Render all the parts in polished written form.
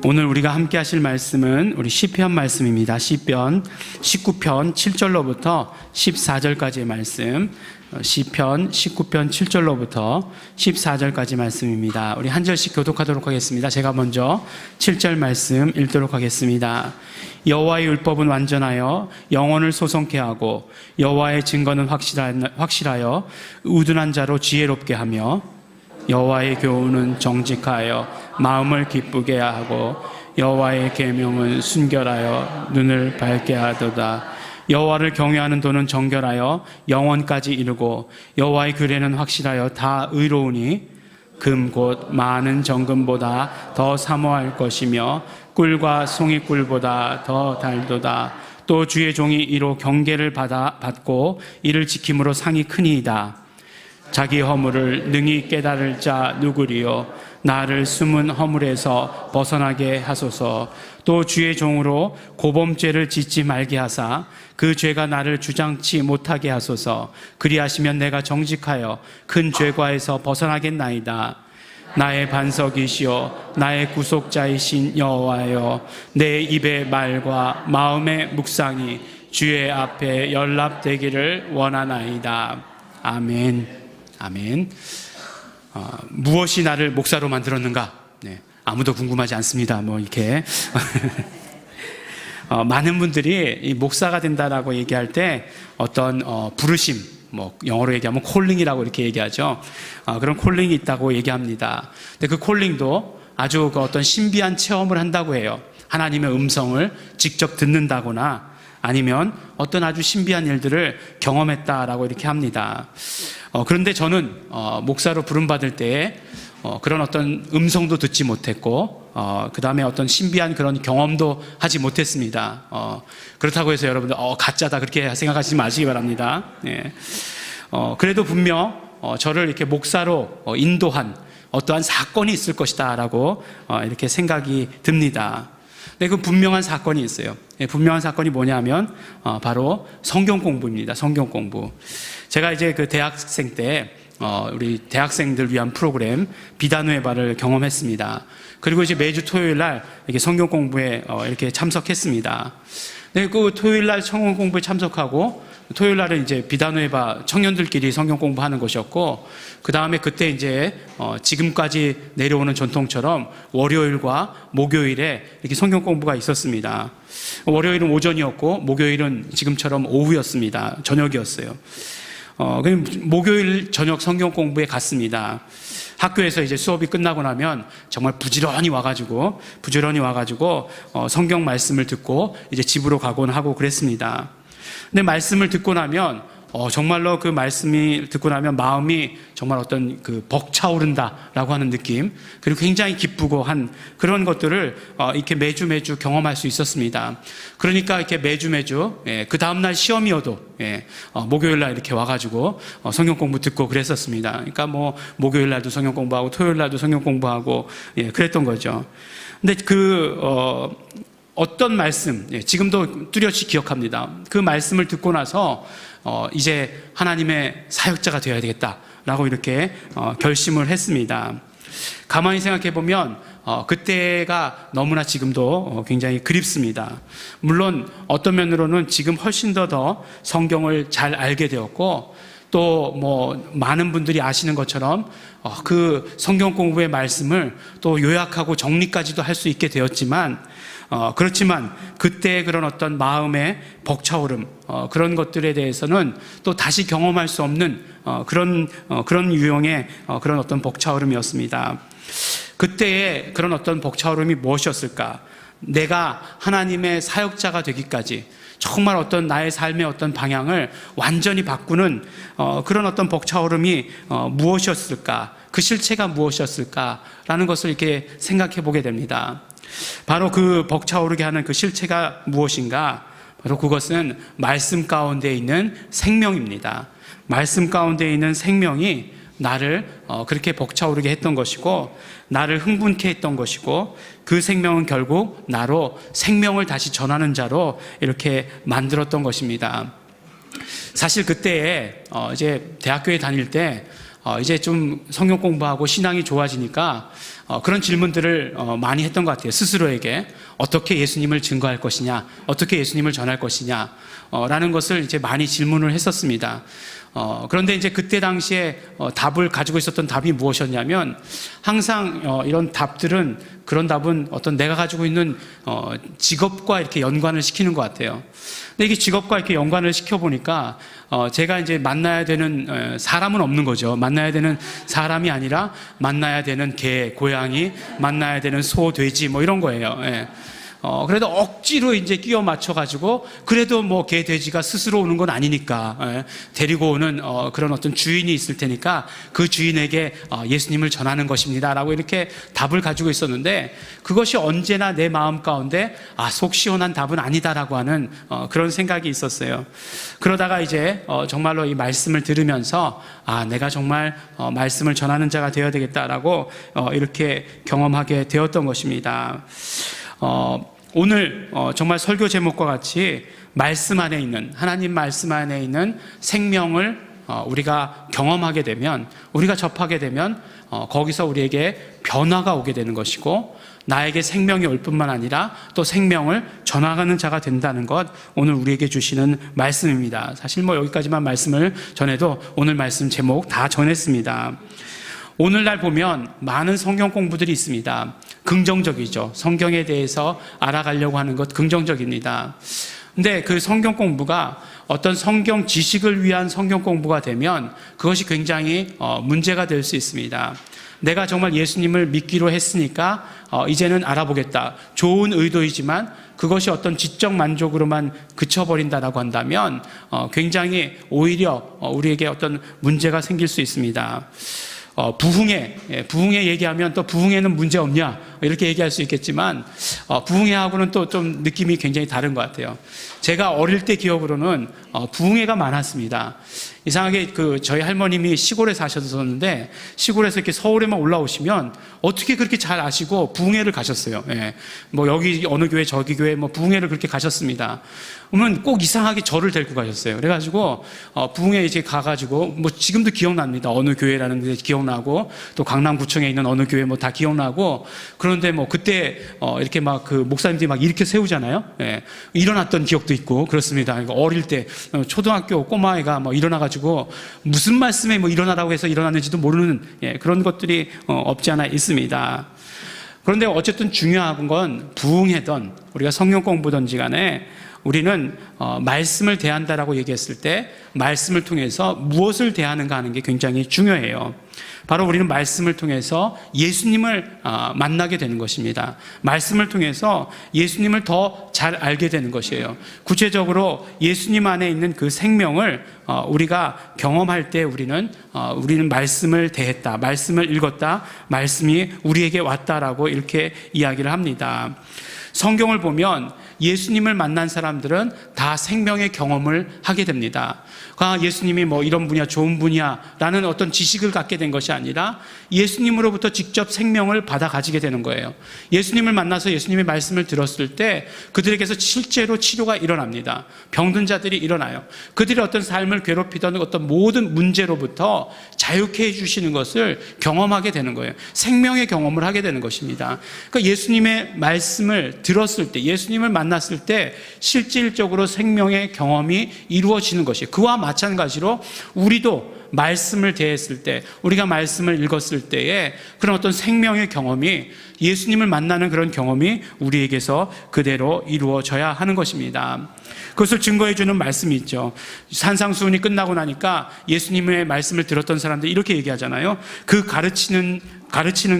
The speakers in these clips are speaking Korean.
오늘 우리가 함께 하실 말씀은 우리 시편 말씀입니다. 시편 19편 7절로부터 14절까지의 말씀, 시편 19편 7절로부터 14절까지 말씀입니다. 우리 한 절씩 교독하도록 하겠습니다. 제가 먼저 7절 말씀 읽도록 하겠습니다. 여호와의 율법은 완전하여 영혼을 소성케 하고 여호와의 증거는 확실하여 우둔한 자로 지혜롭게 하며 여호와의 교훈은 정직하여 마음을 기쁘게 하고 여호와의 계명은 순결하여 눈을 밝게 하도다. 여호와를 경외하는 도는 정결하여 영원까지 이르고 여호와의 규례는 확실하여 다 의로우니 금 곧 많은 정금보다 더 사모할 것이며 꿀과 송이꿀보다 더 달도다. 또 주의 종이 이로 경계를 받고 이를 지킴으로 상이 크니이다. 자기 허물을 능히 깨달을 자 누구리요? 나를 숨은 허물에서 벗어나게 하소서. 또 주의 종으로 고범죄를 짓지 말게 하사 그 죄가 나를 주장치 못하게 하소서. 그리하시면 내가 정직하여 큰 죄과에서 벗어나겠나이다. 나의 반석이시여 나의 구속자이신 여호와여, 내 입의 말과 마음의 묵상이 주의 앞에 연락되기를 원하나이다. 아멘. 아멘. 무엇이 나를 목사로 만들었는가? 네, 아무도 궁금하지 않습니다. 이렇게 많은 분들이 이 목사가 된다라고 얘기할 때 어떤 부르심, 영어로 얘기하면 콜링이라고 이렇게 얘기하죠. 그런 콜링이 있다고 얘기합니다. 근데 그 콜링도 아주 어떤 신비한 체험을 한다고 해요. 하나님의 음성을 직접 듣는다거나 아니면 어떤 아주 신비한 일들을 경험했다라고 이렇게 합니다. 그런데 저는 목사로 부름받을 때에 그런 어떤 음성도 듣지 못했고 그 다음에 어떤 신비한 그런 경험도 하지 못했습니다. 그렇다고 해서 여러분들 가짜다 그렇게 생각하지 마시기 바랍니다. 네. 그래도 분명 저를 이렇게 목사로 인도한 어떠한 사건이 있을 것이다 라고 이렇게 생각이 듭니다. 네, 그 분명한 사건이 있어요. 네, 분명한 사건이 뭐냐면 바로 성경 공부입니다. 성경 공부. 제가 이제 그 대학생 때 우리 대학생들 위한 프로그램 비단후의 발을 경험했습니다. 그리고 이제 매주 토요일 날 이렇게 성경 공부에 이렇게 참석했습니다. 네, 그 토요일 날 성경 공부에 참석하고 토요일 날은 이제 비단후의 바 청년들끼리 성경 공부하는 것이었고, 그 다음에 그때 이제 지금까지 내려오는 전통처럼 월요일과 목요일에 이렇게 성경 공부가 있었습니다. 월요일은 오전이었고 목요일은 지금처럼 오후였습니다. 저녁이었어요. 목요일 저녁 성경 공부에 갔습니다. 학교에서 이제 수업이 끝나고 나면 정말 부지런히 와가지고 성경 말씀을 듣고 이제 집으로 가곤 하고 그랬습니다. 근데 말씀을 듣고 나면 정말로 그 말씀이 듣고 나면 마음이 정말 어떤 그 벅차오른다라고 하는 느낌, 그리고 굉장히 기쁘고 한 그런 것들을 이렇게 매주 경험할 수 있었습니다. 그러니까 이렇게 매주 그 다음날 시험이어도 목요일 날 이렇게 와가지고 성경 공부 듣고 그랬었습니다. 그러니까 목요일 날도 성경 공부하고 토요일 날도 성경 공부하고 그랬던 거죠. 근데 어떤 말씀, 지금도 뚜렷이 기억합니다. 그 말씀을 듣고 나서 이제 하나님의 사역자가 되어야 되겠다라고 이렇게 결심을 했습니다. 가만히 생각해 보면 그때가 너무나 지금도 굉장히 그립습니다. 물론 어떤 면으로는 지금 훨씬 더 성경을 잘 알게 되었고, 또 많은 분들이 아시는 것처럼 그 성경 공부의 말씀을 또 요약하고 정리까지도 할 수 있게 되었지만, 그렇지만 그때의 그런 어떤 마음의 벅차오름, 그런 것들에 대해서는 또 다시 경험할 수 없는 그런 유형의 그런 어떤 벅차오름이었습니다. 그때의 그런 어떤 벅차오름이 무엇이었을까? 내가 하나님의 사역자가 되기까지 정말 어떤 나의 삶의 어떤 방향을 완전히 바꾸는 그런 어떤 벅차오름이 무엇이었을까? 그 실체가 무엇이었을까라는 것을 이렇게 생각해 보게 됩니다. 바로 그 벅차오르게 하는 그 실체가 무엇인가? 바로 그것은 말씀 가운데 있는 생명입니다. 말씀 가운데 있는 생명이 나를 그렇게 벅차오르게 했던 것이고, 나를 흥분케 했던 것이고, 그 생명은 결국 나로 생명을 다시 전하는 자로 이렇게 만들었던 것입니다. 사실 그때에 이제 대학교에 다닐 때 이제 좀 성경 공부하고 신앙이 좋아지니까 그런 질문들을 많이 했던 것 같아요. 스스로에게 어떻게 예수님을 증거할 것이냐, 어떻게 예수님을 전할 것이냐 라는 것을 이제 많이 질문을 했었습니다. 그런데 이제 그때 당시에 답을 가지고 있었던 답이 무엇이었냐면, 항상 이런 답들은, 그런 답은 어떤 내가 가지고 있는 직업과 이렇게 연관을 시키는 것 같아요. 근데 이게 직업과 이렇게 연관을 시켜보니까 제가 이제 만나야 되는 사람은 없는 거죠. 만나야 되는 사람이 아니라 만나야 되는 개, 고양이, 만나야 되는 소, 돼지 뭐 이런 거예요. 예. 그래도 억지로 이제 끼워 맞춰가지고, 그래도 뭐 개, 돼지가 스스로 오는 건 아니니까, 데리고 오는 그런 어떤 주인이 있을 테니까 그 주인에게 예수님을 전하는 것입니다 라고 이렇게 답을 가지고 있었는데, 그것이 언제나 내 마음 가운데 속 시원한 답은 아니다라고 하는 그런 생각이 있었어요. 그러다가 이제 정말로 이 말씀을 들으면서 내가 정말 말씀을 전하는 자가 되어야 되겠다라고 이렇게 경험하게 되었던 것입니다. 오늘 정말 설교 제목과 같이 말씀 안에 있는, 하나님 말씀 안에 있는 생명을 우리가 경험하게 되면, 우리가 접하게 되면 거기서 우리에게 변화가 오게 되는 것이고, 나에게 생명이 올 뿐만 아니라 또 생명을 전하가는 자가 된다는 것, 오늘 우리에게 주시는 말씀입니다. 사실 뭐 여기까지만 말씀을 전해도 오늘 말씀 제목 다 전했습니다. 오늘날 보면 많은 성경 공부들이 있습니다. 긍정적이죠. 성경에 대해서 알아가려고 하는 것 긍정적입니다. 근데 그 성경 공부가 어떤 성경 지식을 위한 성경 공부가 되면 그것이 굉장히 문제가 될 수 있습니다. 내가 정말 예수님을 믿기로 했으니까 이제는 알아보겠다. 좋은 의도이지만 그것이 어떤 지적 만족으로만 그쳐버린다라고 한다면 굉장히 오히려 우리에게 어떤 문제가 생길 수 있습니다. 부흥회 얘기하면 또 부흥회는 문제 없냐 이렇게 얘기할 수 있겠지만 부흥회하고는 또 좀 느낌이 굉장히 다른 것 같아요. 제가 어릴 때 기억으로는 부흥회가 많았습니다. 이상하게 저희 할머님이 시골에 사셨었는데 시골에서 이렇게 서울에만 올라오시면 어떻게 그렇게 잘 아시고 부흥회를 가셨어요. 예. 뭐 여기 어느 교회 저기 교회 뭐 부흥회를 그렇게 가셨습니다. 그러면 꼭 이상하게 저를 데리고 가셨어요. 그래가지고 부흥회 이제 가가지고 뭐 지금도 기억납니다. 어느 교회라는 게 기억나고 또 강남구청에 있는 어느 교회 뭐 다 기억나고, 그런데 뭐 그때 이렇게 막 그 목사님들이 막 이렇게 세우잖아요. 예. 일어났던 기억도 있고 그렇습니다. 어릴 때 초등학교 꼬마애가 뭐 일어나가지고 무슨 말씀에 뭐 일어나라고 해서 일어났는지도 모르는 그런 것들이 없지 않아 있습니다. 그런데 어쨌든 중요한 건 부흥회든 우리가 성경 공부든지 간에 우리는 말씀을 대한다라고 얘기했을 때 말씀을 통해서 무엇을 대하는가 하는 게 굉장히 중요해요. 바로 우리는 말씀을 통해서 예수님을 만나게 되는 것입니다. 말씀을 통해서 예수님을 더 잘 알게 되는 것이에요. 구체적으로 예수님 안에 있는 그 생명을 우리가 경험할 때 우리는 말씀을 대했다, 말씀을 읽었다, 말씀이 우리에게 왔다라고 이렇게 이야기를 합니다. 성경을 보면 예수님을 만난 사람들은 다 생명의 경험을 하게 됩니다. 예수님이 뭐 이런 분이야, 좋은 분이야 라는 어떤 지식을 갖게 된 것이 아니라 예수님으로부터 직접 생명을 받아 가지게 되는 거예요. 예수님을 만나서 예수님의 말씀을 들었을 때 그들에게서 실제로 치료가 일어납니다. 병든 자들이 일어나요. 그들이 어떤 삶을 괴롭히던 어떤 모든 문제로부터 자유케 해주시는 것을 경험하게 되는 거예요. 생명의 경험을 하게 되는 것입니다. 그러니까 예수님의 말씀을 들었을 때, 예수님을 만났을 때 실질적으로 생명의 경험이 이루어지는 것이에요. 그와 마찬가지로 우리도 말씀을 대했을 때, 우리가 말씀을 읽었을 때에 그런 어떤 생명의 경험이, 예수님을 만나는 그런 경험이 우리에게서 그대로 이루어져야 하는 것입니다. 그것을 증거해 주는 말씀이 있죠. 산상수훈이 끝나고 나니까 예수님의 말씀을 들었던 사람들이 이렇게 얘기하잖아요. 그 가르치는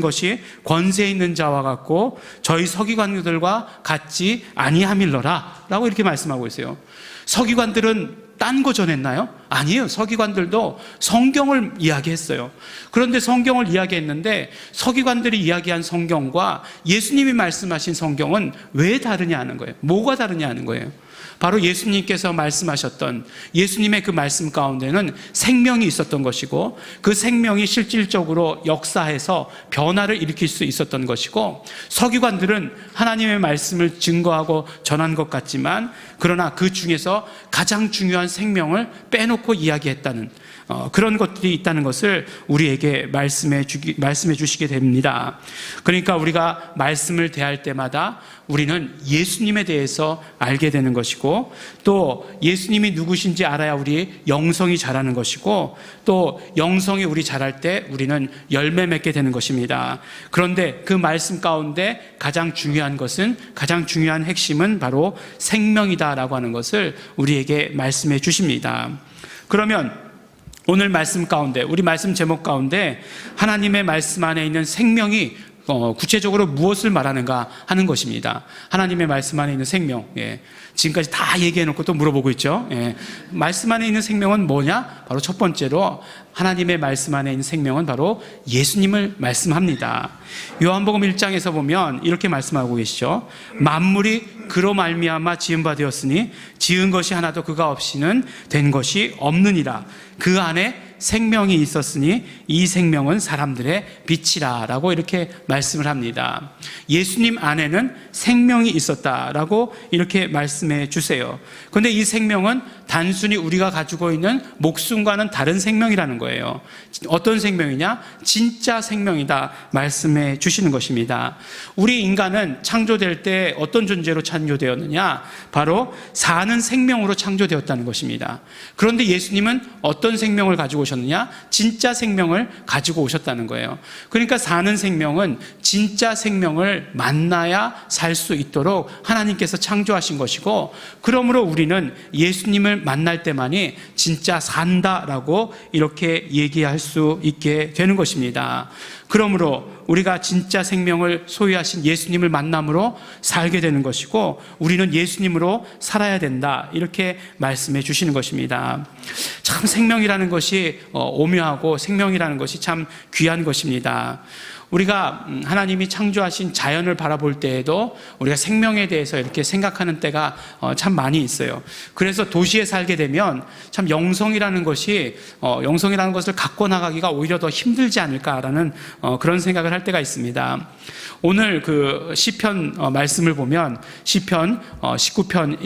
것이 권세 있는 자와 같고 저희 서기관들과 같지 아니함일러라 라고 이렇게 말씀하고 있어요. 서기관들은 딴 거 전했나요? 아니에요. 서기관들도 성경을 이야기했어요. 그런데 성경을 이야기했는데 서기관들이 이야기한 성경과 예수님이 말씀하신 성경은 왜 다르냐 하는 거예요. 뭐가 다르냐 하는 거예요. 바로 예수님께서 말씀하셨던 예수님의 그 말씀 가운데는 생명이 있었던 것이고 그 생명이 실질적으로 역사해서 변화를 일으킬 수 있었던 것이고, 서기관들은 하나님의 말씀을 증거하고 전한 것 같지만 그러나 그 중에서 가장 중요한 생명을 빼놓고 이야기했다는, 그런 것들이 있다는 것을 우리에게 말씀해 주시게 됩니다. 그러니까 우리가 말씀을 대할 때마다 우리는 예수님에 대해서 알게 되는 것이고, 또 예수님이 누구신지 알아야 우리 영성이 자라는 것이고, 또 영성이 우리 자랄 때 우리는 열매 맺게 되는 것입니다. 그런데 그 말씀 가운데 가장 중요한 핵심은 바로 생명이다라고 하는 것을 우리에게 말씀해 주십니다. 그러면 오늘 말씀 가운데, 우리 말씀 제목 가운데 하나님의 말씀 안에 있는 생명이 구체적으로 무엇을 말하는가 하는 것입니다. 하나님의 말씀 안에 있는 생명. 지금까지 다 얘기해놓고 또 물어보고 있죠. 말씀 안에 있는 생명은 뭐냐? 바로 첫 번째로 하나님의 말씀 안에 있는 생명은 바로 예수님을 말씀합니다. 요한복음 1장에서 보면 이렇게 말씀하고 계시죠. 만물이 그로 말미암아 지은 바 되었으니 지은 것이 하나도 그가 없이는 된 것이 없느니라. 그 안에 생명이 있었으니 이 생명은 사람들의 빛이라 라고 이렇게 말씀을 합니다. 예수님 안에는 생명이 있었다라고 이렇게 말씀해 주세요. 그런데 이 생명은 단순히 우리가 가지고 있는 목숨과는 다른 생명이라는 거예요. 어떤 생명이냐? 진짜 생명이다 말씀해 주시는 것입니다. 우리 인간은 창조될 때 어떤 존재로 창조되었느냐? 바로 사는 생명으로 창조되었다는 것입니다. 그런데 예수님은 어떤 생명을 가지고 오셨느냐? 진짜 생명을 가지고 오셨다는 거예요. 그러니까 사는 생명은 진짜 생명을 만나야 살 수 있도록 하나님께서 창조하신 것이고, 그러므로 우리는 예수님을 만날 때만이 진짜 산다라고 이렇게 얘기할 수 있게 되는 것입니다. 그러므로 우리가 진짜 생명을 소유하신 예수님을 만남으로 살게 되는 것이고, 우리는 예수님으로 살아야 된다 이렇게 말씀해 주시는 것입니다. 참 생명이라는 것이 오묘하고 생명이라는 것이 참 귀한 것입니다. 우리가 하나님이 창조하신 자연을 바라볼 때에도 우리가 생명에 대해서 이렇게 생각하는 때가 참 많이 있어요. 그래서 도시에 살게 되면 참 영성이라는 것을 갖고 나가기가 오히려 더 힘들지 않을까라는 그런 생각을 할 때가 있습니다. 오늘 그 시편 말씀을 보면 시편 19편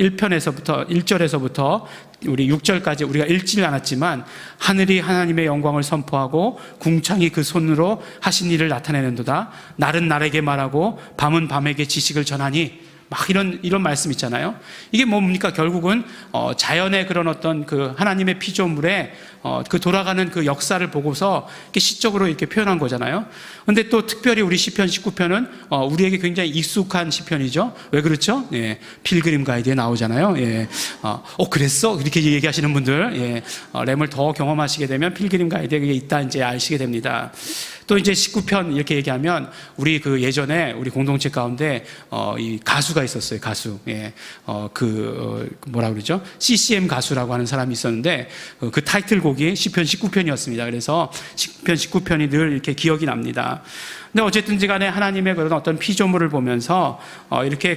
1절에서부터 우리 6절까지 우리가 읽지는 않았지만, 하늘이 하나님의 영광을 선포하고 궁창이 그 손으로 하신 일을 나타내는도다. 날은 날에게 말하고 밤은 밤에게 지식을 전하니, 막 이런 말씀 있잖아요. 이게 뭡니까? 결국은 자연의 그런 어떤 그 하나님의 피조물에 그 돌아가는 그 역사를 보고서 이렇게 시적으로 이렇게 표현한 거잖아요. 근데 또 특별히 우리 시편 19편은 우리에게 굉장히 익숙한 시편이죠. 왜 그렇죠? 필그림 가이드에 나오잖아요. 그랬어? 이렇게 얘기하시는 분들, 램을 더 경험하시게 되면 필그림 가이드에 그게 있다 이제 아시게 됩니다. 또 이제 19편 이렇게 얘기하면, 우리 그 예전에 우리 공동체 가운데 이 가수가 있었어요. 가수. 뭐라 그러죠? CCM 가수라고 하는 사람이 있었는데, 그 타이틀곡이 시편 19편이었습니다. 그래서 시편 19편이 늘 이렇게 기억이 납니다. 근데 어쨌든지 간에 하나님의 그런 어떤 피조물을 보면서 이렇게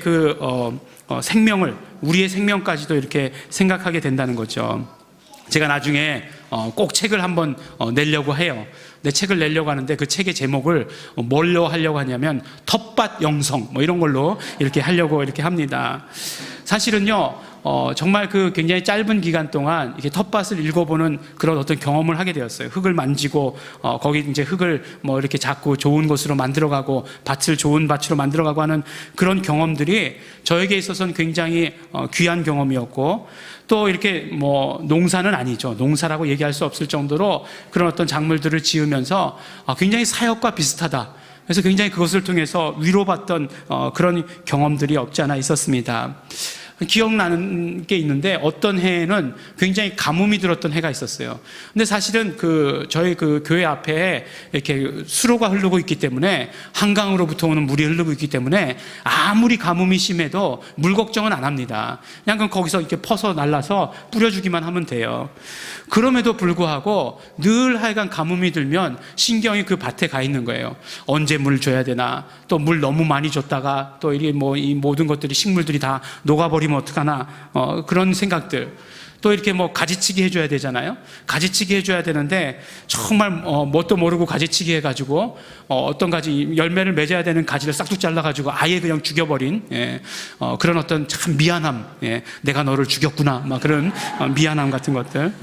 생명을, 우리의 생명까지도 이렇게 생각하게 된다는 거죠. 제가 나중에 꼭 책을 한번 내려고 해요. 내 책을 내려고 하는데 그 책의 제목을 뭘로 하려고 하냐면 텃밭 영성 이런 걸로 이렇게 하려고 이렇게 합니다. 사실은요, 정말 그 굉장히 짧은 기간 동안 이렇게 텃밭을 읽어보는 그런 어떤 경험을 하게 되었어요. 흙을 만지고 거기 이제 흙을 뭐 이렇게 자꾸 좋은 것으로 만들어가고 밭을 좋은 밭으로 만들어가고 하는 그런 경험들이 저에게 있어서는 굉장히 귀한 경험이었고, 또 이렇게 뭐 농사는 아니죠. 농사라고 얘기할 수 없을 정도로 그런 어떤 작물들을 지으면서 굉장히 사역과 비슷하다. 그래서 굉장히 그것을 통해서 위로받던 그런 경험들이 없지 않아 있었습니다. 기억나는 게 있는데, 어떤 해에는 굉장히 가뭄이 들었던 해가 있었어요. 근데 사실은 저희 그 교회 앞에 이렇게 수로가 흐르고 있기 때문에, 한강으로부터 오는 물이 흐르고 있기 때문에 아무리 가뭄이 심해도 물 걱정은 안 합니다. 그냥 거기서 이렇게 퍼서 날라서 뿌려주기만 하면 돼요. 그럼에도 불구하고 늘 하여간 가뭄이 들면 신경이 그 밭에 가 있는 거예요. 언제 물 줘야 되나, 또 물 너무 많이 줬다가 또 이 모든 것들이, 식물들이 다 녹아버리면 어떡하나, 그런 생각들. 또 이렇게 뭐 가지치기 해줘야 되잖아요. 가지치기 해줘야 되는데 정말 뭣도 모르고 가지치기 해가지고 어떤 가지 열매를 맺어야 되는 가지를 싹둑 잘라가지고 아예 그냥 죽여버린 그런 어떤 참 미안함, 내가 너를 죽였구나 막 그런 미안함 같은 것들.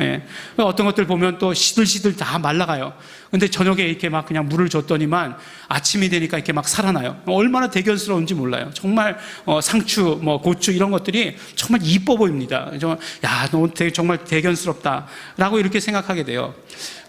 어떤 것들 보면 또 시들시들 다 말라가요. 근데 저녁에 이렇게 막 그냥 물을 줬더니만 아침이 되니까 이렇게 막 살아나요. 얼마나 대견스러운지 몰라요. 정말 상추, 뭐 고추 이런 것들이 정말 이뻐 보입니다. 야, 너 정말 대견스럽다라고 이렇게 생각하게 돼요.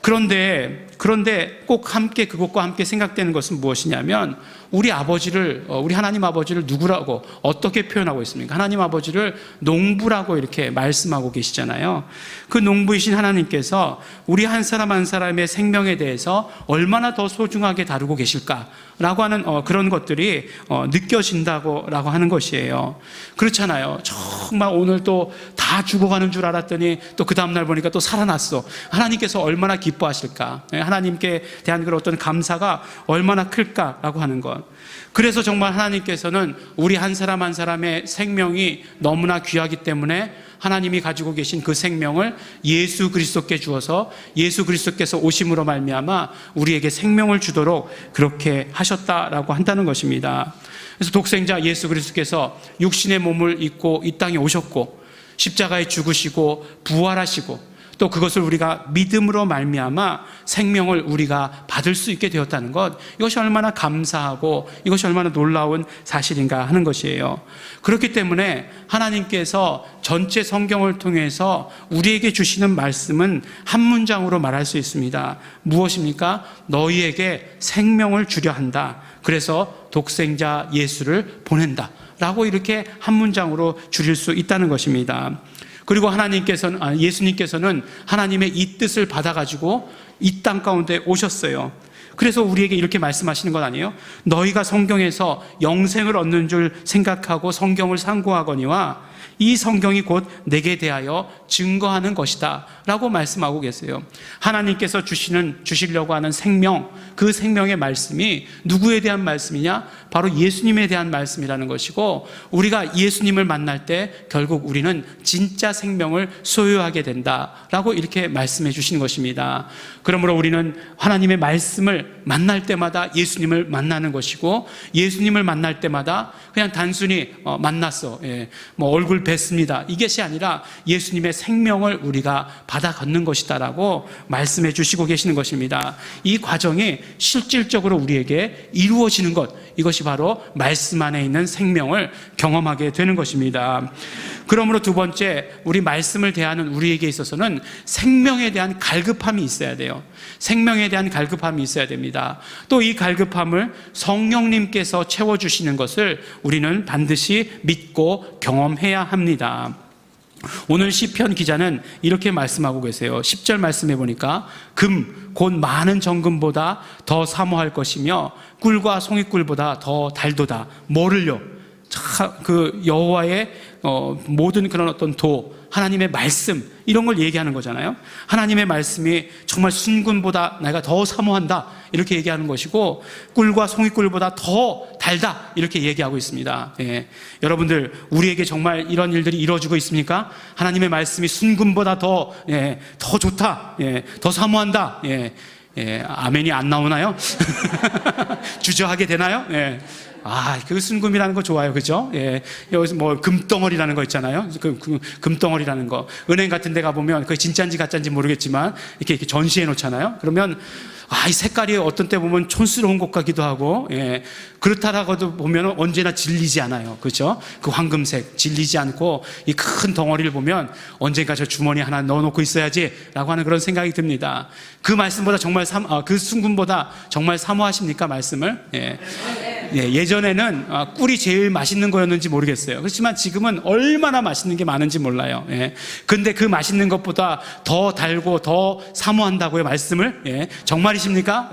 그런데 꼭 함께 그것과 함께 생각되는 것은 무엇이냐면 우리 하나님 아버지를 누구라고 어떻게 표현하고 있습니까? 하나님 아버지를 농부라고 이렇게 말씀하고 계시잖아요. 그 농부이신 하나님께서 우리 한 사람 한 사람의 생명에 대해서 얼마나 더 소중하게 다루고 계실까라고 하는 그런 것들이 느껴진다고라고 하는 것이에요. 그렇잖아요. 정말 오늘 또 다 죽어가는 줄 알았더니 또 그 다음날 보니까 또 살아났어. 하나님께서 얼마나 기뻐하실까? 하나님께 대한 그런 어떤 감사가 얼마나 클까라고 하는 것. 그래서 정말 하나님께서는 우리 한 사람 한 사람의 생명이 너무나 귀하기 때문에 하나님이 가지고 계신 그 생명을 예수 그리스도께 주어서 예수 그리스도께서 오심으로 말미암아 우리에게 생명을 주도록 그렇게 하셨다라고 한다는 것입니다. 그래서 독생자 예수 그리스도께서 육신의 몸을 입고 이 땅에 오셨고 십자가에 죽으시고 부활하시고 또 그것을 우리가 믿음으로 말미암아 생명을 우리가 받을 수 있게 되었다는 것, 이것이 얼마나 감사하고 이것이 얼마나 놀라운 사실인가 하는 것이에요. 그렇기 때문에 하나님께서 전체 성경을 통해서 우리에게 주시는 말씀은 한 문장으로 말할 수 있습니다. 무엇입니까? 너희에게 생명을 주려 한다. 그래서 독생자 예수를 보낸다 라고 이렇게 한 문장으로 줄일 수 있다는 것입니다. 그리고 예수님께서는 하나님의 이 뜻을 받아가지고 이 땅 가운데 오셨어요. 그래서 우리에게 이렇게 말씀하시는 것 아니에요? 너희가 성경에서 영생을 얻는 줄 생각하고 성경을 상고하거니와 이 성경이 곧 내게 대하여 증거하는 것이다 라고 말씀하고 계세요. 하나님께서 주시려고 하는 생명, 그 생명의 말씀이 누구에 대한 말씀이냐? 바로 예수님에 대한 말씀이라는 것이고, 우리가 예수님을 만날 때 결국 우리는 진짜 생명을 소유하게 된다라고 이렇게 말씀해 주시는 것입니다. 그러므로 우리는 하나님의 말씀을 만날 때마다 예수님을 만나는 것이고, 예수님을 만날 때마다 그냥 단순히 만났어, 뭐 얼굴 뵀습니다, 이것이 아니라 예수님의 생명을 우리가 받아 걷는 것이다라고 말씀해 주시고 계시는 것입니다. 이 과정이 실질적으로 우리에게 이루어지는 것, 이것이 바로 말씀 안에 있는 생명을 경험하게 되는 것입니다. 그러므로 두 번째, 우리 말씀을 대하는 우리에게 있어서는 생명에 대한 갈급함이 있어야 돼요. 생명에 대한 갈급함이 있어야 됩니다. 또 이 갈급함을 성령님께서 채워주시는 것을 우리는 반드시 믿고 경험해야 합니다. 오늘 시편 기자는 이렇게 말씀하고 계세요. 10절 말씀해 보니까 금, 곧 많은 정금보다 더 사모할 것이며 꿀과 송이꿀보다 더 달도다. 뭐를요? 그 여호와의 모든 그런 어떤 하나님의 말씀, 이런 걸 얘기하는 거잖아요. 하나님의 말씀이 정말 순금보다 내가 더 사모한다 이렇게 얘기하는 것이고, 꿀과 송이꿀보다 더 달다 이렇게 얘기하고 있습니다. 여러분들, 우리에게 정말 이런 일들이 이루어지고 있습니까? 하나님의 말씀이 순금보다 더 좋다, 더 사모한다. 아멘이 안 나오나요? 주저하게 되나요? 그 순금이라는 거 좋아요. 그죠? 여기서 뭐 금덩어리라는 거 있잖아요. 금덩어리라는 거. 은행 같은 데 가보면 그게 진짜인지 가짜인지 모르겠지만 이렇게 전시해 놓잖아요. 그러면 이 색깔이 어떤 때 보면 촌스러운 것 같기도 하고, 그렇다라고도 보면 언제나 질리지 않아요. 그죠? 그 황금색 질리지 않고 이 큰 덩어리를 보면 언젠가 저 주머니에 하나 넣어놓고 있어야지 라고 하는 그런 생각이 듭니다. 그 말씀보다 정말 그 순금보다 정말 사모하십니까? 말씀을? 예전에는 꿀이 제일 맛있는 거였는지 모르겠어요. 그렇지만 지금은 얼마나 맛있는 게 많은지 몰라요. 근데 그 맛있는 것보다 더 달고 더 사모한다고요, 말씀을? 정말이십니까?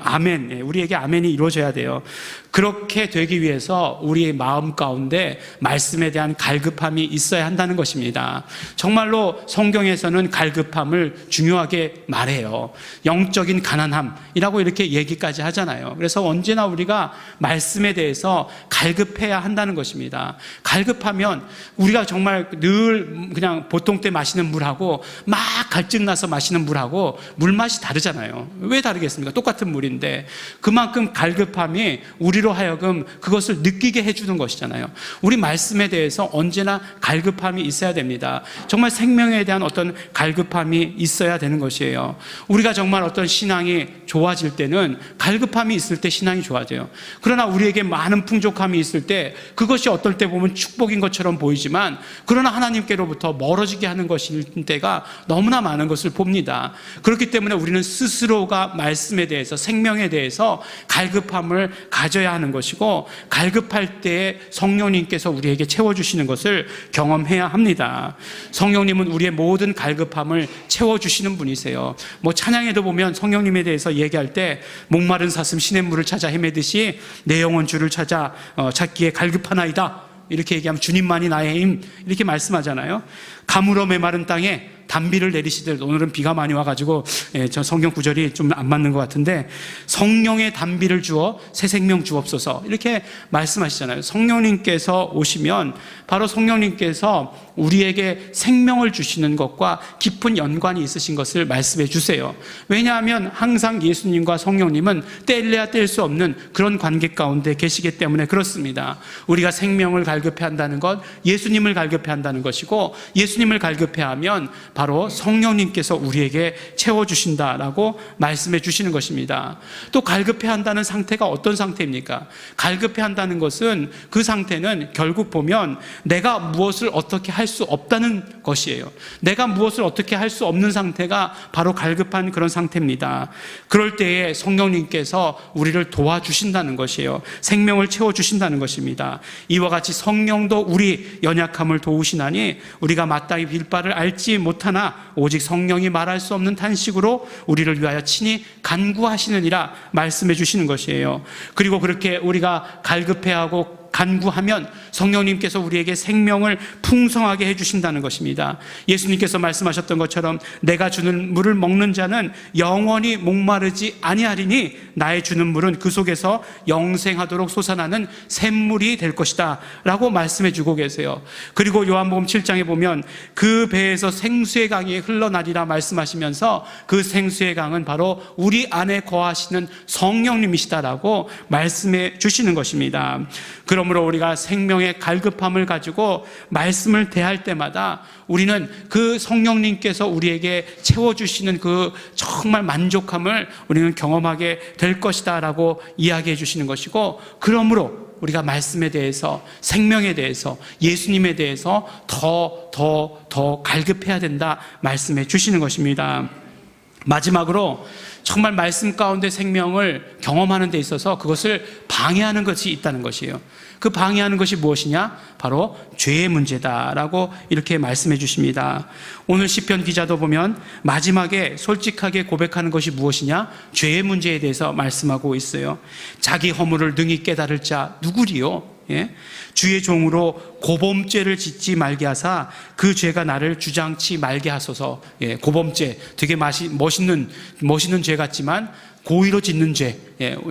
아멘. 우리에게 아멘이 이루어져야 돼요. 그렇게 되기 위해서 우리의 마음 가운데 말씀에 대한 갈급함이 있어야 한다는 것입니다. 정말로 성경에서는 갈급함을 중요하게 말해요. 영적인 가난함이라고 이렇게 얘기까지 하잖아요. 그래서 언제나 우리가 우리가 말씀에 대해서 갈급해야 한다는 것입니다. 갈급하면 우리가 정말 늘 그냥 보통 때 마시는 물하고 막 갈증 나서 마시는 물하고 물맛이 다르잖아요. 왜 다르겠습니까? 똑같은 물인데 그만큼 갈급함이 우리로 하여금 그것을 느끼게 해주는 것이잖아요. 우리 말씀에 대해서 언제나 갈급함이 있어야 됩니다. 정말 생명에 대한 어떤 갈급함이 있어야 되는 것이에요. 우리가 정말 어떤 신앙이 좋아질 때는 갈급함이 있을 때 신앙이 좋아져요. 그러나 우리에게 많은 풍족함이 있을 때 그것이 어떨 때 보면 축복인 것처럼 보이지만 그러나 하나님께로부터 멀어지게 하는 것일 때가 너무나 많은 것을 봅니다. 그렇기 때문에 우리는 스스로가 말씀에 대해서 생명에 대해서 갈급함을 가져야 하는 것이고 갈급할 때에 성령님께서 우리에게 채워주시는 것을 경험해야 합니다. 성령님은 우리의 모든 갈급함을 채워주시는 분이세요. 찬양에도 보면 성령님에 대해서 얘기할 때 목마른 사슴 시냇물을 찾아 헤매듯이 내 영혼 주를 찾기에 갈급하나이다 이렇게 얘기하면 주님만이 나의 힘 이렇게 말씀하잖아요. 가물어 메마른 땅에 단비를 내리시되, 오늘은 비가 많이 와가지고 저 성경 구절이 좀 안 맞는 것 같은데 성령의 단비를 주어 새 생명 주옵소서 이렇게 말씀하시잖아요. 성령님께서 오시면 바로 성령님께서 우리에게 생명을 주시는 것과 깊은 연관이 있으신 것을 말씀해 주세요. 왜냐하면 항상 예수님과 성령님은 뗄래야 뗄 수 없는 그런 관계 가운데 계시기 때문에 그렇습니다. 우리가 생명을 갈급해 한다는 것, 예수님을 갈급해 한다는 것이고 예수님을 갈급해 하면 바로 성령님께서 우리에게 채워주신다라고 말씀해 주시는 것입니다. 또 갈급해 한다는 상태가 어떤 상태입니까? 갈급해 한다는 것은 그 상태는 결국 보면 내가 무엇을 어떻게 할 수 없다는 것이에요. 내가 무엇을 어떻게 할 수 없는 상태가 바로 갈급한 그런 상태입니다. 그럴 때에 성령님께서 우리를 도와주신다는 것이에요. 생명을 채워주신다는 것입니다. 이와 같이 성령도 우리 연약함을 도우시나니 우리가 마땅히 빌 바를 알지 못하나 오직 성령이 말할 수 없는 탄식으로 우리를 위하여 친히 간구하시느니라 말씀해 주시는 것이에요. 그리고 그렇게 우리가 갈급해하고 간구하면 성령님께서 우리에게 생명을 풍성하게 해주신다는 것입니다. 예수님께서 말씀하셨던 것처럼 내가 주는 물을 먹는 자는 영원히 목마르지 아니하리니 나의 주는 물은 그 속에서 영생하도록 솟아나는 샘물이 될 것이다 라고 말씀해 주고 계세요. 그리고 요한복음 7장에 보면 그 배에서 생수의 강이 흘러나리라 말씀하시면서 그 생수의 강은 바로 우리 안에 거하시는 성령님이시다라고 말씀해 주시는 것입니다. 그러므로 우리가 생명의 갈급함을 가지고 말씀을 대할 때마다 우리는 그 성령님께서 우리에게 채워주시는 그 정말 만족함을 우리는 경험하게 될 것이다 라고 이야기해 주시는 것이고, 그러므로 우리가 말씀에 대해서, 생명에 대해서, 예수님에 대해서 더 갈급해야 된다 말씀해 주시는 것입니다. 마지막으로 정말 말씀 가운데 생명을 경험하는 데 있어서 그것을 방해하는 것이 있다는 것이에요. 그 방해하는 것이 무엇이냐? 바로 죄의 문제다라고 이렇게 말씀해 주십니다. 오늘 시편 기자도 보면 마지막에 솔직하게 고백하는 것이 무엇이냐? 죄의 문제에 대해서 말씀하고 있어요. 자기 허물을 능히 깨달을 자 누구리요? 주의 종으로 고범죄를 짓지 말게 하사 그 죄가 나를 주장치 말게 하소서. 고범죄 되게 멋있는 죄 같지만 고의로 짓는 죄.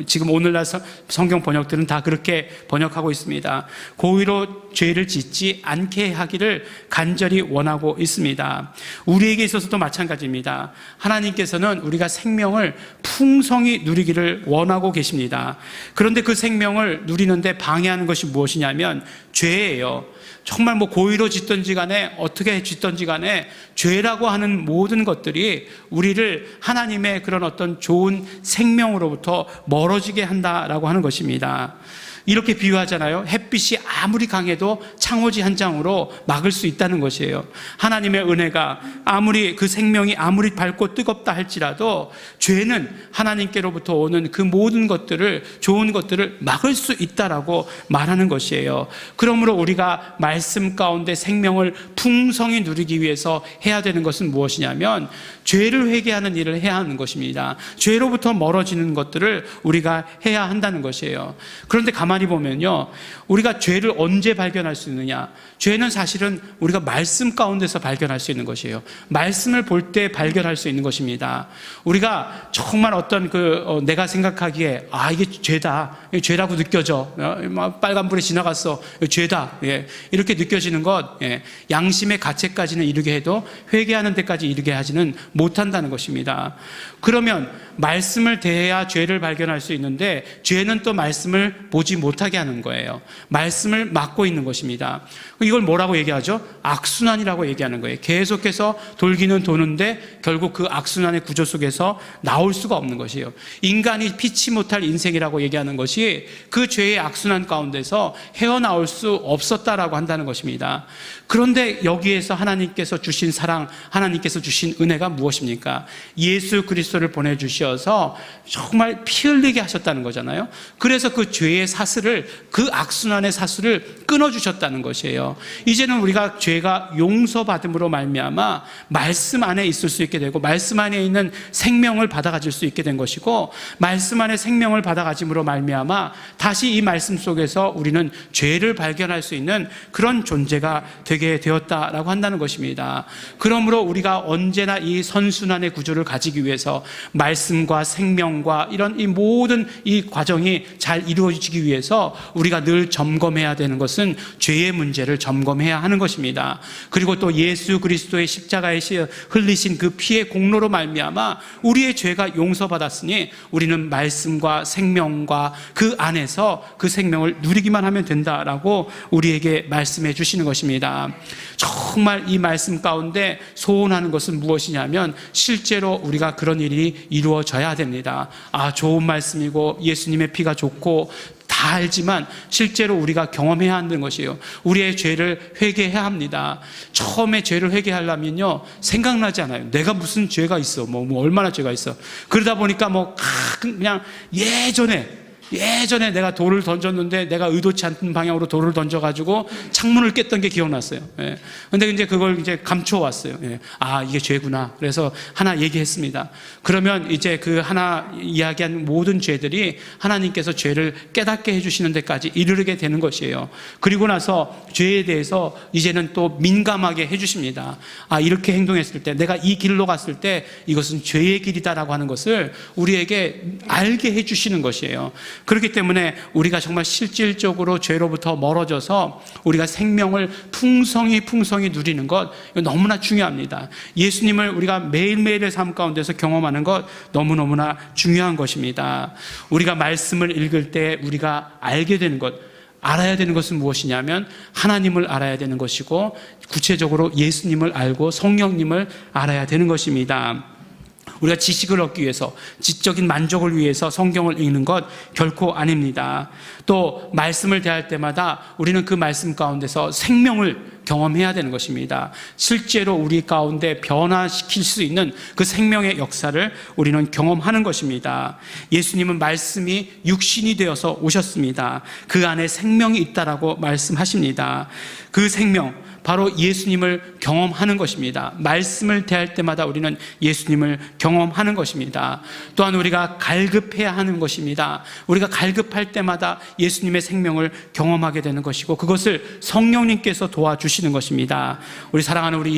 지금 오늘날 성경 번역들은 다 그렇게 번역하고 있습니다. 고의로 죄를 짓지 않게 하기를 간절히 원하고 있습니다. 우리에게 있어서도 마찬가지입니다. 하나님께서는 우리가 생명을 풍성히 누리기를 원하고 계십니다. 그런데 그 생명을 누리는데 방해하는 것이 무엇이냐면 죄예요. 정말 고의로 짓든지 간에 어떻게 짓든지 간에 죄라고 하는 모든 것들이 우리를 하나님의 그런 어떤 좋은 생명으로부터 멀어지게 한다라고 하는 것입니다. 이렇게 비유하잖아요. 햇빛이 아무리 강해도 창호지 한 장으로 막을 수 있다는 것이에요. 하나님의 은혜가 아무리 그 생명이 아무리 밝고 뜨겁다 할지라도 죄는 하나님께로부터 오는 그 모든 것들을, 좋은 것들을 막을 수 있다라고 말하는 것이에요. 그러므로 우리가 말씀 가운데 생명을 풍성히 누리기 위해서 해야 되는 것은 무엇이냐면 죄를 회개하는 일을 해야 하는 것입니다. 죄로부터 멀어지는 것들을 우리가 해야 한다는 것이에요. 그런데 가만히 가만히 보면요, 우리가 죄를 언제 발견할 수 있느냐? 죄는 사실은 우리가 말씀 가운데서 발견할 수 있는 것이에요. 말씀을 볼 때 발견할 수 있는 것입니다. 우리가 정말 어떤 내가 생각하기에 이게 죄다, 죄라고 느껴져, 빨간불에 지나갔어, 죄다, 이렇게 느껴지는 것, 양심의 가책까지는 이르게 해도 회개하는 데까지 이르게 하지는 못한다는 것입니다. 그러면 말씀을 대해야 죄를 발견할 수 있는데, 죄는 또 말씀을 보지 못하게 하는 거예요. 말씀을 막고 있는 것입니다. 이걸 뭐라고 얘기하죠? 악순환이라고 얘기하는 거예요. 계속해서 돌기는 도는데 결국 그 악순환의 구조 속에서 나올 수가 없는 것이에요. 인간이 피치 못할 인생이라고 얘기하는 것이 그 죄의 악순환 가운데서 헤어나올 수 없었다라고 한다는 것입니다. 그런데 여기에서 하나님께서 주신 사랑, 하나님께서 주신 은혜가 무엇입니까? 예수 그리스도를 보내주셔서 정말 피 흘리게 하셨다는 거잖아요. 그래서 그 죄의 사슬을, 그 악순환의 사슬을 끊어주셨다는 것이에요. 이제는 우리가 죄가 용서받음으로 말미암아 말씀 안에 있을 수 있게 되고, 말씀 안에 있는 생명을 받아가질 수 있게 된 것이고, 말씀 안에 생명을 받아가짐으로 말미암아 다시 이 말씀 속에서 우리는 죄를 발견할 수 있는 그런 존재가 되게 되었다라고 한다는 것입니다. 그러므로 우리가 언제나 이 선순환의 구조를 가지기 위해서 말씀과 생명과 이런 이 모든 이 과정이 잘 이루어지기 위해서 우리가 늘 점검해야 되는 것은 죄의 문제를 점검해야 하는 것입니다. 그리고 또 예수 그리스도의 십자가에 흘리신 그 피의 공로로 말미암아 우리의 죄가 용서받았으니 우리는 말씀과 생명과 그 안에서 그 생명을 누리기만 하면 된다라고 우리에게 말씀해 주시는 것입니다. 정말 이 말씀 가운데 소원하는 것은 무엇이냐면, 실제로 우리가 그런 일이 이루어져야 됩니다. 좋은 말씀이고 예수님의 피가 좋고 다 알지만 실제로 우리가 경험해야 하는 것이에요. 우리의 죄를 회개해야 합니다. 처음에 죄를 회개하려면요, 생각나지 않아요. 내가 무슨 죄가 있어, 뭐 얼마나 죄가 있어. 그러다 보니까 그냥 예전에 내가 돌을 던졌는데 내가 의도치 않는 방향으로 돌을 던져가지고 창문을 깼던 게 기억났어요. 근데 이제 그걸 이제 감춰왔어요. 이게 죄구나. 그래서 하나 얘기했습니다. 그러면 이제 그 하나 이야기한 모든 죄들이 하나님께서 죄를 깨닫게 해주시는 데까지 이르게 되는 것이에요. 그리고 나서 죄에 대해서 이제는 또 민감하게 해주십니다. 이렇게 행동했을 때, 내가 이 길로 갔을 때 이것은 죄의 길이다라고 하는 것을 우리에게 알게 해주시는 것이에요. 그렇기 때문에 우리가 정말 실질적으로 죄로부터 멀어져서 우리가 생명을 풍성히 누리는 것, 너무나 중요합니다. 예수님을 우리가 매일매일의 삶 가운데서 경험하는 것 너무너무나 중요한 것입니다. 우리가 말씀을 읽을 때 우리가 알게 되는 것, 알아야 되는 것은 무엇이냐면 하나님을 알아야 되는 것이고, 구체적으로 예수님을 알고 성령님을 알아야 되는 것입니다. 우리가 지식을 얻기 위해서, 지적인 만족을 위해서 성경을 읽는 것 결코 아닙니다. 또 말씀을 대할 때마다 우리는 그 말씀 가운데서 생명을 경험해야 되는 것입니다. 실제로 우리 가운데 변화시킬 수 있는 그 생명의 역사를 우리는 경험하는 것입니다. 예수님은 말씀이 육신이 되어서 오셨습니다. 그 안에 생명이 있다라고 말씀하십니다. 그 생명, 바로 예수님을 경험하는 것입니다. 말씀을 대할 때마다 우리는 예수님을 경험하는 것입니다. 또한 우리가 갈급해야 하는 것입니다. 우리가 갈급할 때마다 예수님의 생명을 경험하게 되는 것이고, 그것을 성령님께서 도와주시는 것입니다. 우리 사랑하는 우리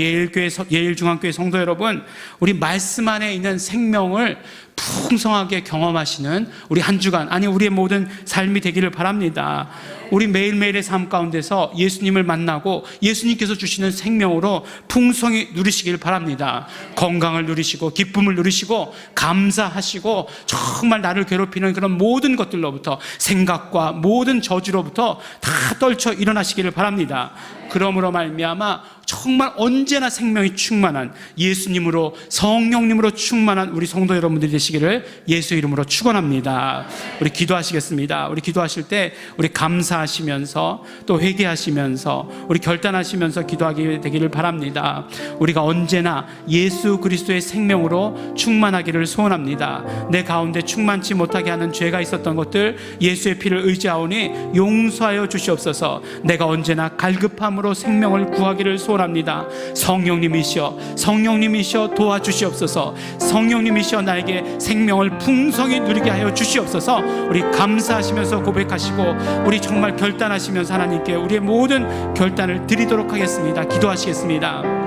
예일중앙교회 성도 여러분, 우리 말씀 안에 있는 생명을 풍성하게 경험하시는 우리 한 주간, 우리의 모든 삶이 되기를 바랍니다. 우리 매일매일의 삶 가운데서 예수님을 만나고 예수님께서 주시는 생명으로 풍성히 누리시길 바랍니다. 건강을 누리시고 기쁨을 누리시고 감사하시고, 정말 나를 괴롭히는 그런 모든 것들로부터, 생각과 모든 저주로부터 다 떨쳐 일어나시기를 바랍니다. 그러므로 말미암아 정말 언제나 생명이 충만한, 예수님으로 성령님으로 충만한 우리 성도 여러분들이 되시기를 예수 이름으로 축원합니다. 우리 기도하시겠습니다. 우리 기도하실 때 우리 감사하시면서 또 회개하시면서 우리 결단하시면서 기도하게 되기를 바랍니다. 우리가 언제나 예수 그리스도의 생명으로 충만하기를 소원합니다. 내 가운데 충만치 못하게 하는 죄가 있었던 것들 예수의 피를 의지하오니 용서하여 주시옵소서. 내가 언제나 갈급함 이름으로 생명을 구하기를 소원합니다. 성령님이시여 도와주시옵소서. 성령님이시여 나에게 생명을 풍성히 누리게 하여 주시옵소서. 우리 감사하시면서 고백하시고 우리 정말 결단하시면서 하나님께 우리의 모든 결단을 드리도록 하겠습니다. 기도하시겠습니다.